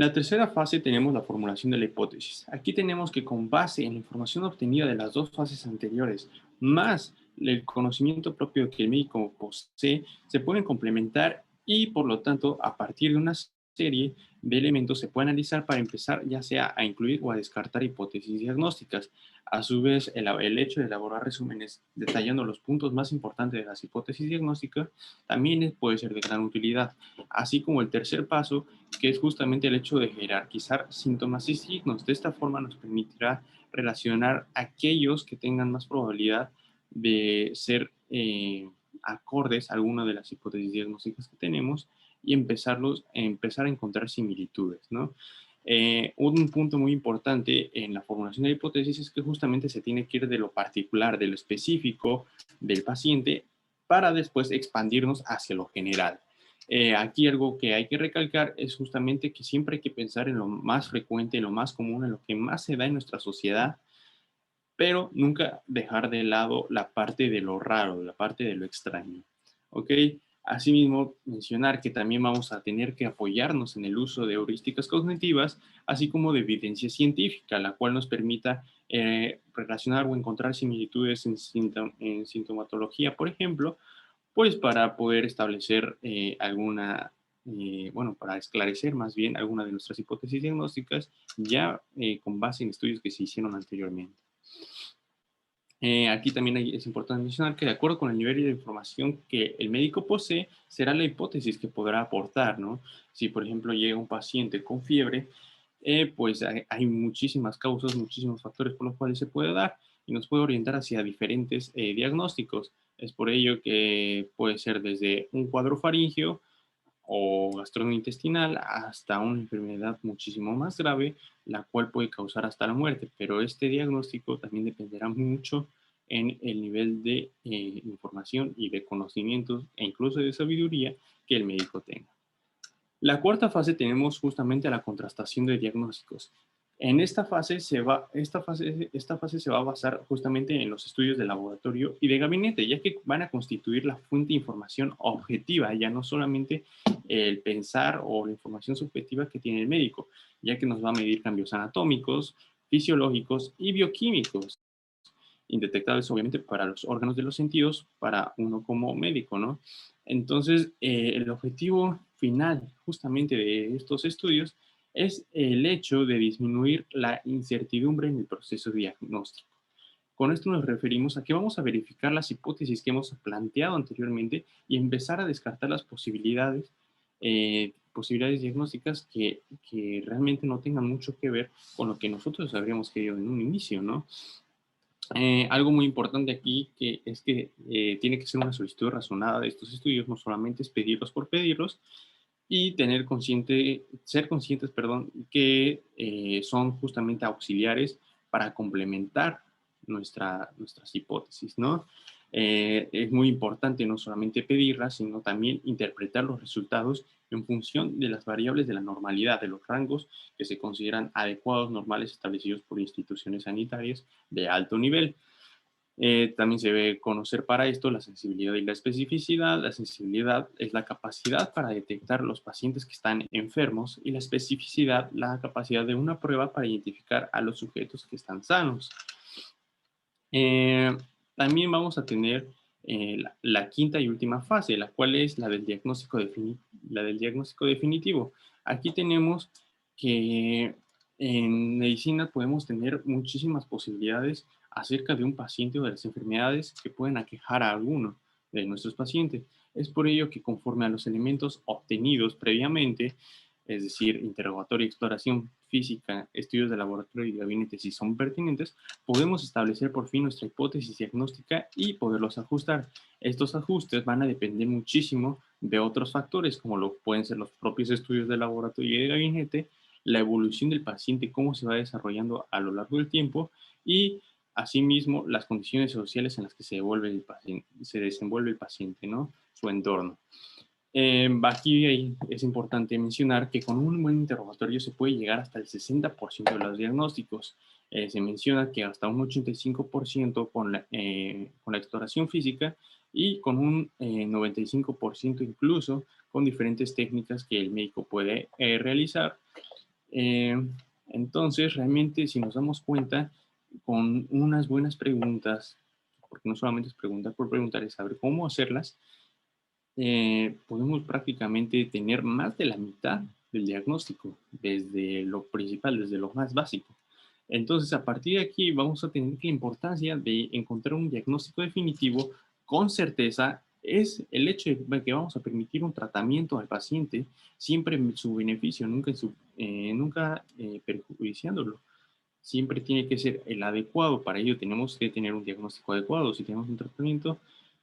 la tercera fase tenemos la formulación de la hipótesis. Aquí tenemos que con base en la información obtenida de las dos fases anteriores, más el conocimiento propio que el médico posee, se pueden complementar y por lo tanto a partir de una serie de elementos se puede analizar para empezar ya sea a incluir o a descartar hipótesis diagnósticas. A su vez, el hecho de elaborar resúmenes detallando los puntos más importantes de las hipótesis diagnósticas también puede ser de gran utilidad, así como el tercer paso, que es justamente el hecho de jerarquizar síntomas y signos. De esta forma nos permitirá relacionar aquellos que tengan más probabilidad de ser acordes a alguna de las hipótesis diagnósticas que tenemos y empezar a encontrar similitudes, ¿no? Un punto muy importante en la formulación de la hipótesis es que justamente se tiene que ir de lo particular, de lo específico del paciente, para después expandirnos hacia lo general. Aquí algo que hay que recalcar es justamente que siempre hay que pensar en lo más frecuente, en lo más común, en lo que más se da en nuestra sociedad, pero nunca dejar de lado la parte de lo raro, la parte de lo extraño. ¿Ok? Asimismo, mencionar que también vamos a tener que apoyarnos en el uso de heurísticas cognitivas, así como de evidencia científica, la cual nos permita relacionar o encontrar similitudes en sintomatología, por ejemplo, pues para poder establecer bueno, para esclarecer más bien alguna de nuestras hipótesis diagnósticas ya con base en estudios que se hicieron anteriormente. Aquí también es importante mencionar que de acuerdo con el nivel de información que el médico posee, será la hipótesis que podrá aportar, ¿no? Si, por ejemplo, llega un paciente con fiebre, pues hay muchísimas causas, muchísimos factores por los cuales se puede dar y nos puede orientar hacia diferentes diagnósticos. Es por ello que puede ser desde un cuadro faríngeo o gastrointestinal hasta una enfermedad muchísimo más grave, la cual puede causar hasta la muerte. Pero este diagnóstico también dependerá mucho en el nivel de información y de conocimientos e incluso de sabiduría que el médico tenga. La cuarta fase tenemos justamente la contrastación de diagnósticos. En esta fase se va a basar justamente en los estudios de laboratorio y de gabinete, ya que van a constituir la fuente de información objetiva, ya no solamente el pensar o la información subjetiva que tiene el médico, ya que nos va a medir cambios anatómicos, fisiológicos y bioquímicos indetectables obviamente para los órganos de los sentidos, para uno como médico, ¿no? Entonces, el objetivo final justamente de estos estudios es el hecho de disminuir la incertidumbre en el proceso diagnóstico. Con esto nos referimos a que vamos a verificar las hipótesis que hemos planteado anteriormente y empezar a descartar las posibilidades diagnósticas que realmente no tengan mucho que ver con lo que nosotros habríamos querido en un inicio, ¿no? Algo muy importante aquí que es que tiene que ser una solicitud razonada de estos estudios, no solamente es pedirlos por pedirlos y ser conscientes, perdón, que son justamente auxiliares para complementar nuestras hipótesis, ¿no? Es muy importante no solamente pedirlas, sino también interpretar los resultados en función de las variables de la normalidad, de los rangos que se consideran adecuados, normales, establecidos por instituciones sanitarias de alto nivel. También se debe conocer para esto la sensibilidad y la especificidad. La sensibilidad es la capacidad para detectar los pacientes que están enfermos y la especificidad la capacidad de una prueba para identificar a los sujetos que están sanos. Eh, También vamos a tener la quinta y última fase, la cual es la del diagnóstico definitivo. Aquí tenemos que en medicina podemos tener muchísimas posibilidades acerca de un paciente o de las enfermedades que pueden aquejar a alguno de nuestros pacientes. Es por ello que conforme a los elementos obtenidos previamente, es decir, interrogatorio, exploración física, estudios de laboratorio y gabinete, si son pertinentes, podemos establecer por fin nuestra hipótesis diagnóstica y poderlos ajustar. Estos ajustes van a depender muchísimo de otros factores, como lo pueden ser los propios estudios de laboratorio y de gabinete, la evolución del paciente, cómo se va desarrollando a lo largo del tiempo y asimismo las condiciones sociales en las que se desenvuelve el paciente, ¿no? Su entorno. Aquí es importante mencionar que con un buen interrogatorio se puede llegar hasta el 60% de los diagnósticos. Se menciona que hasta un 85% con la exploración física y con un 95% incluso con diferentes técnicas que el médico puede realizar Eh, entonces, realmente, si nos damos cuenta, con unas buenas preguntas, porque no solamente es preguntar por preguntar, es saber cómo hacerlas, podemos prácticamente tener más de la mitad del diagnóstico, desde lo principal, desde lo más básico. Entonces, a partir de aquí vamos a tener que la importancia de encontrar un diagnóstico definitivo con certeza es el hecho de que vamos a permitir un tratamiento al paciente siempre en su beneficio, nunca perjudiciándolo. Siempre tiene que ser el adecuado. Para ello tenemos que tener un diagnóstico adecuado. Si tenemos un tratamiento,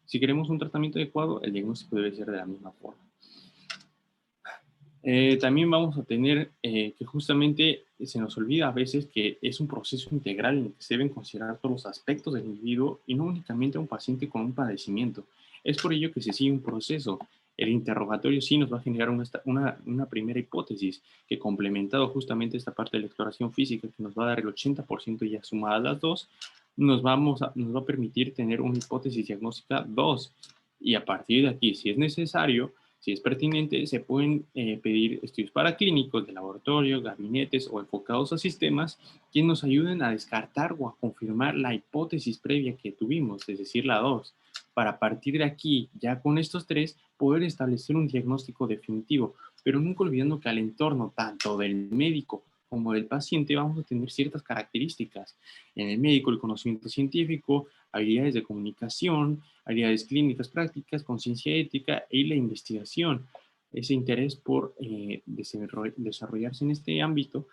si queremos un tratamiento adecuado, el diagnóstico debe ser de la misma forma. También vamos a tener que justamente se nos olvida a veces que es un proceso integral en el que se deben considerar todos los aspectos del individuo y no únicamente a un paciente con un padecimiento. Es por ello que se sigue un proceso. El interrogatorio sí nos va a generar una primera hipótesis que complementado justamente esta parte de la exploración física que nos va a dar el 80% ya sumadas las dos, nos va a permitir tener una hipótesis diagnóstica 2. Y a partir de aquí, si es necesario, si es pertinente, se pueden pedir estudios paraclínicos de laboratorio, gabinetes o enfocados a sistemas que nos ayuden a descartar o a confirmar la hipótesis previa que tuvimos, es decir, la 2, para a partir de aquí, ya con estos tres, poder establecer un diagnóstico definitivo, pero nunca olvidando que al entorno, tanto del médico como del paciente, vamos a tener ciertas características. En el médico, el conocimiento científico, habilidades de comunicación, habilidades clínicas prácticas, conciencia ética y la investigación. Ese interés por desarrollarse en este ámbito,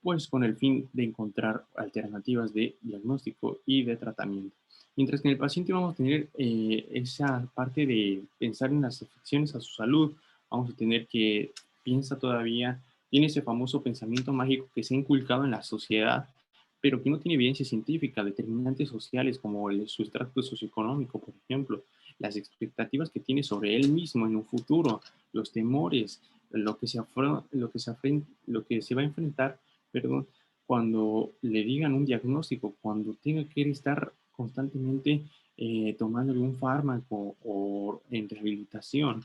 pues con el fin de encontrar alternativas de diagnóstico y de tratamiento. Mientras que en el paciente vamos a tener esa parte de pensar en las afecciones a su salud, vamos a tener que piensa todavía, tiene ese famoso pensamiento mágico que se ha inculcado en la sociedad, pero que no tiene evidencia científica, determinantes sociales como el sustrato socioeconómico, por ejemplo, las expectativas que tiene sobre él mismo en un futuro, los temores, lo que se va a enfrentar, perdón, cuando le digan un diagnóstico, cuando tenga que estar constantemente tomando algún fármaco o en rehabilitación,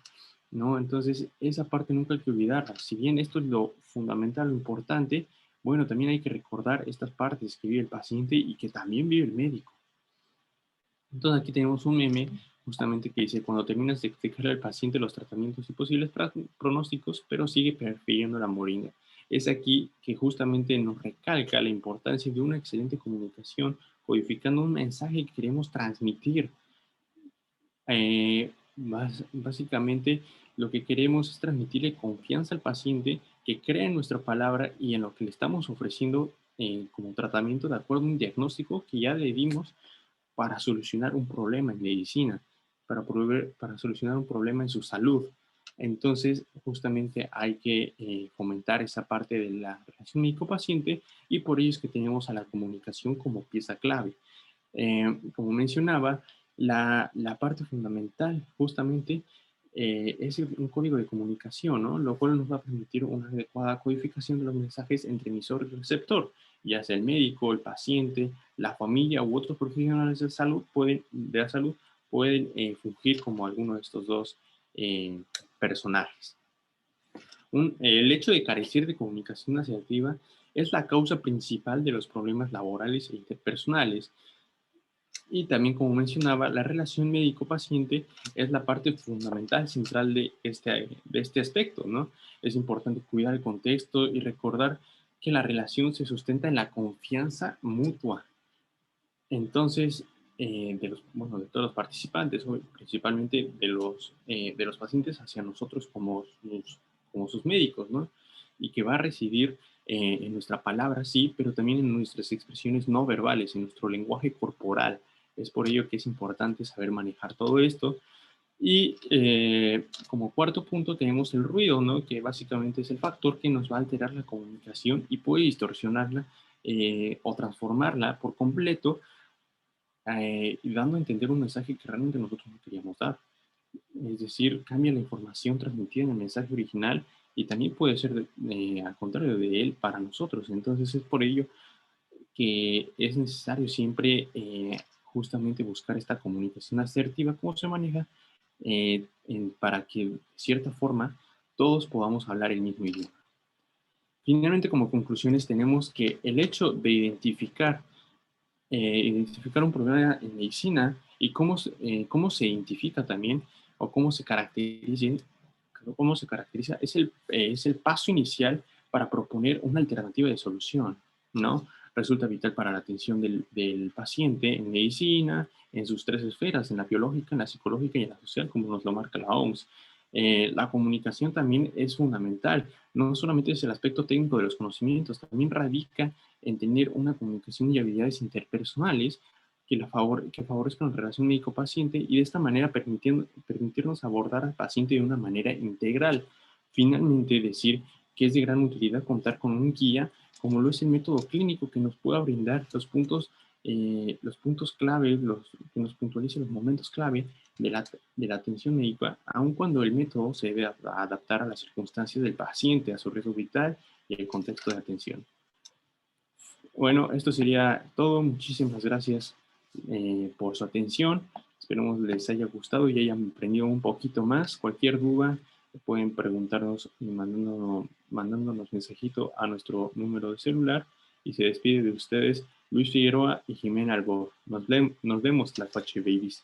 ¿no? Entonces, esa parte nunca hay que olvidarla. Si bien esto es lo fundamental, lo importante, bueno, también hay que recordar estas partes que vive el paciente y que también vive el médico. Entonces, aquí tenemos un meme justamente que dice, cuando terminas de explicarle al paciente los tratamientos y posibles pronósticos, pero sigue prefiriendo la moringa. Es aquí que justamente nos recalca la importancia de una excelente comunicación, codificando un mensaje que queremos transmitir. Básicamente, lo que queremos es transmitirle confianza al paciente, que crea en nuestra palabra y en lo que le estamos ofreciendo como tratamiento de acuerdo a un diagnóstico que ya le dimos para solucionar un problema en medicina, para solucionar un problema en su salud. Entonces, justamente hay que fomentar esa parte de la relación médico-paciente y por ello es que tenemos a la comunicación como pieza clave. Como mencionaba, la parte fundamental justamente es un código de comunicación, ¿no? Lo cual nos va a permitir una adecuada codificación de los mensajes entre emisor y receptor, ya sea el médico, el paciente, la familia u otros profesionales de la salud pueden fungir como alguno de estos dos personajes. El hecho de carecer de comunicación asertiva es la causa principal de los problemas laborales e interpersonales. Y también, como mencionaba, la relación médico-paciente es la parte fundamental, central de este aspecto, ¿no? Es importante cuidar el contexto y recordar que la relación se sustenta en la confianza mutua. Entonces, de todos los participantes, principalmente de los pacientes hacia nosotros como sus médicos, ¿no? Y que va a recibir en nuestra palabra, sí, pero también en nuestras expresiones no verbales, en nuestro lenguaje corporal. Es por ello que es importante saber manejar todo esto. Y como cuarto punto tenemos el ruido, ¿no? Que básicamente es el factor que nos va a alterar la comunicación y puede distorsionarla o transformarla por completo, dando a entender un mensaje que realmente nosotros no queríamos dar. Es decir, cambia la información transmitida en el mensaje original y también puede ser al contrario de él para nosotros. Entonces es por ello que es necesario siempre justamente buscar esta comunicación asertiva, cómo se maneja, para que de cierta forma todos podamos hablar el mismo idioma. Finalmente, como conclusiones, tenemos que el hecho de identificar un problema en medicina y cómo se identifica también o cómo se caracteriza es el paso inicial para proponer una alternativa de solución, ¿no? Resulta vital para la atención del paciente en medicina, en sus tres esferas, en la biológica, en la psicológica y en la social, como nos lo marca la OMS. La comunicación también es fundamental. No solamente es el aspecto técnico de los conocimientos, también radica en tener una comunicación y habilidades interpersonales que favorezcan la relación médico-paciente y de esta manera permitirnos abordar al paciente de una manera integral. Finalmente, decir que es de gran utilidad contar con un guía, como lo es el método clínico, que nos pueda brindar los puntos clave, que nos puntualice los momentos clave de la atención médica, aun cuando el método se debe adaptar a las circunstancias del paciente, a su riesgo vital y el contexto de atención. Bueno, esto sería todo. Muchísimas gracias por su atención. Esperemos les haya gustado y hayan aprendido un poquito más. Cualquier duda pueden preguntarnos y mandándonos mensajito a nuestro número de celular. Y se despide de ustedes Luis Figueroa y Jimena Albor. Nos vemos, Tlacuache Babies.